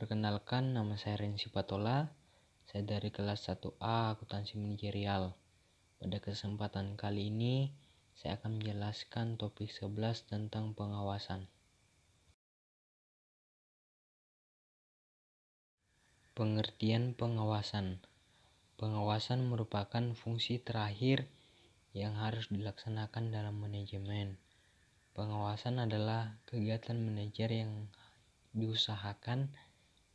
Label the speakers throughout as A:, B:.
A: Perkenalkan, nama saya Rensi Patola. Saya dari kelas 1A Akuntansi Manajerial. Pada kesempatan kali ini, saya akan menjelaskan topik 11 tentang pengawasan. Pengertian pengawasan. Pengawasan merupakan fungsi terakhir yang harus dilaksanakan dalam manajemen. Pengawasan adalah kegiatan manajer yang diusahakan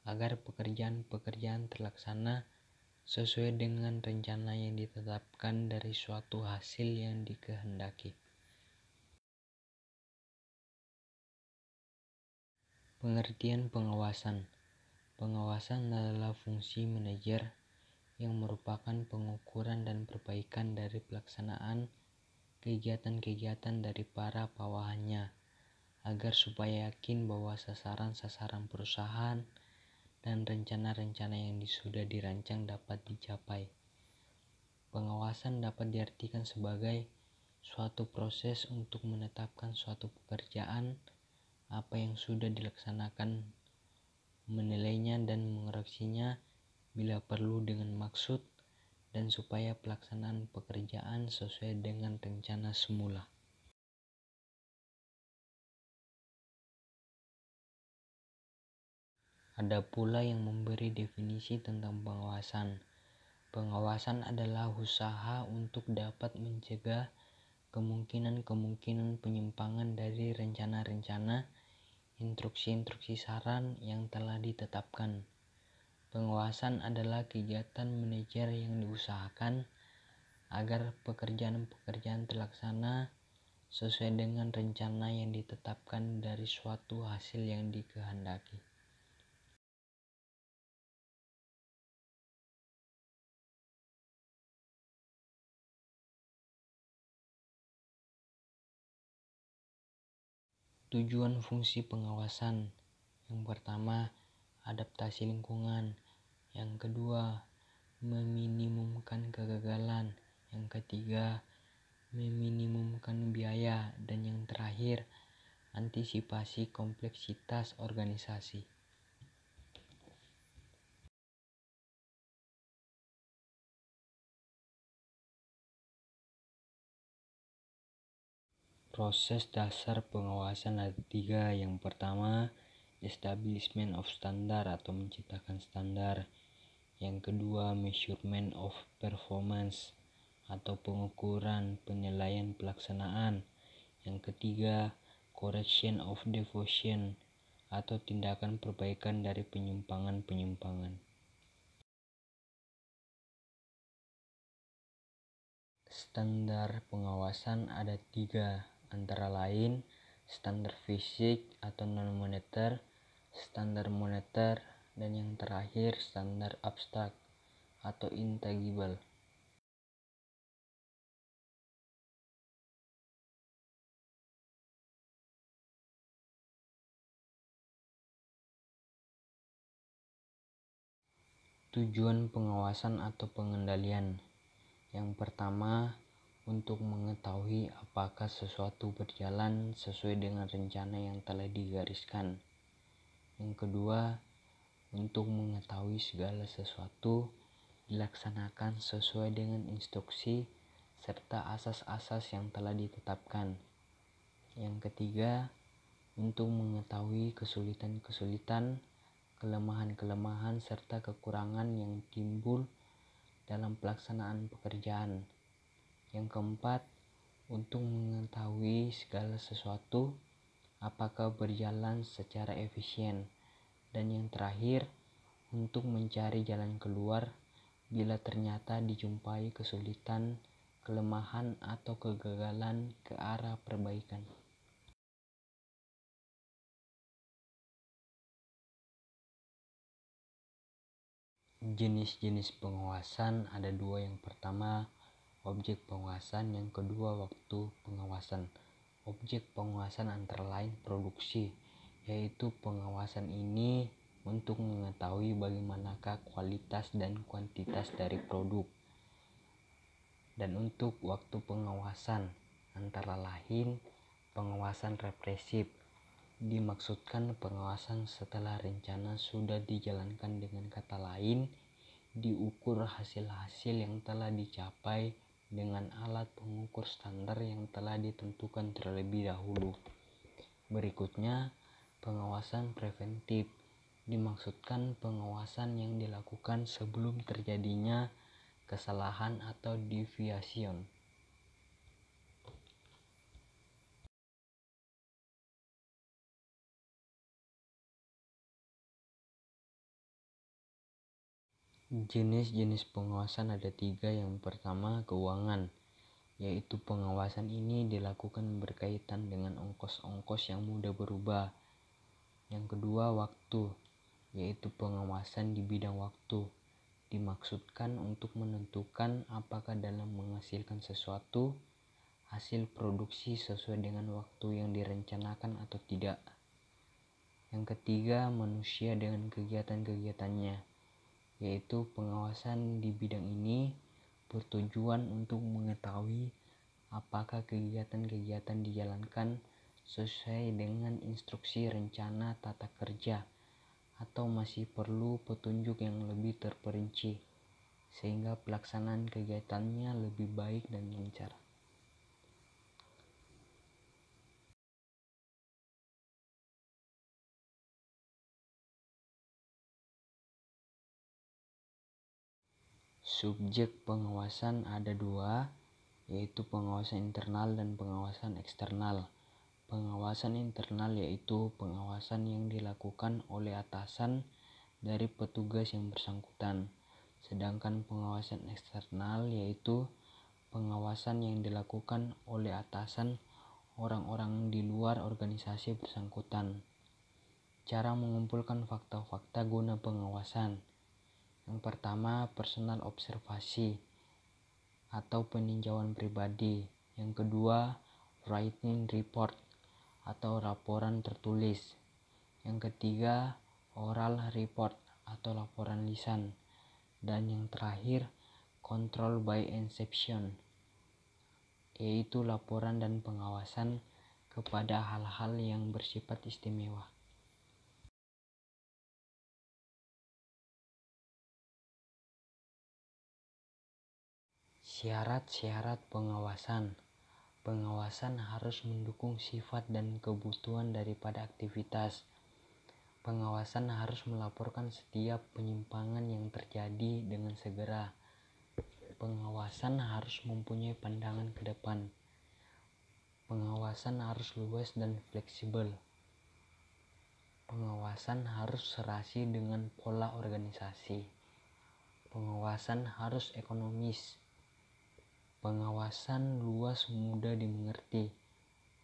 A: agar pekerjaan-pekerjaan terlaksana sesuai dengan rencana yang ditetapkan dari suatu hasil yang dikehendaki. Pengertian pengawasan. Pengawasan adalah fungsi manajer yang merupakan pengukuran dan perbaikan dari pelaksanaan kegiatan-kegiatan dari para bawahannya agar supaya yakin bahwa sasaran-sasaran perusahaan dan rencana-rencana yang sudah dirancang dapat dicapai. Pengawasan dapat diartikan sebagai suatu proses untuk menetapkan suatu pekerjaan apa yang sudah dilaksanakan, menilainya dan mengoreksinya bila perlu dengan maksud dan supaya pelaksanaan pekerjaan sesuai dengan rencana semula. Ada pula yang memberi definisi tentang pengawasan. Pengawasan adalah usaha untuk dapat mencegah kemungkinan-kemungkinan penyimpangan dari rencana-rencana, instruksi-instruksi saran yang telah ditetapkan. Pengawasan adalah kegiatan manajer yang diusahakan agar pekerjaan-pekerjaan terlaksana sesuai dengan rencana yang ditetapkan dari suatu hasil yang dikehendaki. Tujuan fungsi pengawasan. Yang pertama, adaptasi lingkungan. Yang kedua, meminimumkan kegagalan. Yang ketiga, meminimumkan biaya. Dan yang terakhir, antisipasi kompleksitas organisasi. Proses dasar pengawasan ada 3. Yang pertama, establishment of standard atau menciptakan standar. Yang kedua, measurement of performance atau pengukuran penilaian pelaksanaan. Yang ketiga, correction of deviation atau tindakan perbaikan dari penyimpangan-penyimpangan. Standar pengawasan ada 3, antara lain standar fisik atau non-moneter, standar moneter, dan yang terakhir standar abstrak atau intangible. Tujuan pengawasan atau pengendalian. Yang pertama, untuk mengetahui apakah sesuatu berjalan sesuai dengan rencana yang telah digariskan. Yang kedua, untuk mengetahui segala sesuatu dilaksanakan sesuai dengan instruksi serta asas-asas yang telah ditetapkan. Yang ketiga, untuk mengetahui kesulitan-kesulitan, kelemahan-kelemahan serta kekurangan yang timbul dalam pelaksanaan pekerjaan. Yang keempat, untuk mengetahui segala sesuatu apakah berjalan secara efisien. Dan yang terakhir, untuk mencari jalan keluar bila ternyata dijumpai kesulitan, kelemahan atau kegagalan ke arah perbaikan. Jenis-jenis pengawasan ada 2. Yang pertama, objek pengawasan. Yang kedua, waktu pengawasan. Objek pengawasan antara lain produksi, yaitu pengawasan ini untuk mengetahui bagaimanakah kualitas dan kuantitas dari produk. Dan untuk waktu pengawasan antara lain pengawasan represif, dimaksudkan pengawasan setelah rencana sudah dijalankan, dengan kata lain, diukur hasil-hasil yang telah dicapai dengan alat pengukur standar yang telah ditentukan terlebih dahulu. Berikutnya, pengawasan preventif dimaksudkan pengawasan yang dilakukan sebelum terjadinya kesalahan atau deviation. Jenis-jenis pengawasan ada 3. Yang pertama, keuangan, yaitu pengawasan ini dilakukan berkaitan dengan ongkos-ongkos yang mudah berubah. Yang kedua, waktu, yaitu pengawasan di bidang waktu, dimaksudkan untuk menentukan apakah dalam menghasilkan sesuatu, hasil produksi sesuai dengan waktu yang direncanakan atau tidak. Yang ketiga, manusia dengan kegiatan-kegiatannya, yaitu pengawasan di bidang ini bertujuan untuk mengetahui apakah kegiatan-kegiatan dijalankan sesuai dengan instruksi rencana tata kerja atau masih perlu petunjuk yang lebih terperinci sehingga pelaksanaan kegiatannya lebih baik dan lancar. Subjek pengawasan ada 2, yaitu pengawasan internal dan pengawasan eksternal. Pengawasan internal yaitu pengawasan yang dilakukan oleh atasan dari petugas yang bersangkutan. Sedangkan pengawasan eksternal yaitu pengawasan yang dilakukan oleh atasan orang-orang di luar organisasi bersangkutan. Cara mengumpulkan fakta-fakta guna pengawasan. Yang pertama, personal observasi atau peninjauan pribadi. Yang kedua, written report atau laporan tertulis. Yang ketiga, oral report atau laporan lisan. Dan yang terakhir, control by exception, yaitu laporan dan pengawasan kepada hal-hal yang bersifat istimewa. Syarat-syarat pengawasan. Pengawasan harus mendukung sifat dan kebutuhan daripada aktivitas. Pengawasan harus melaporkan setiap penyimpangan yang terjadi dengan segera. Pengawasan harus mempunyai pandangan ke depan. Pengawasan harus luas dan fleksibel. Pengawasan harus serasi dengan pola organisasi. Pengawasan harus ekonomis. Pengawasan luas, mudah dimengerti,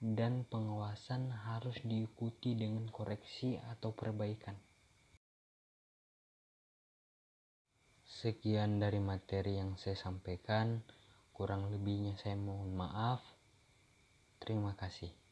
A: dan pengawasan harus diikuti dengan koreksi atau perbaikan. Sekian dari materi yang saya sampaikan, kurang lebihnya saya mohon maaf. Terima kasih.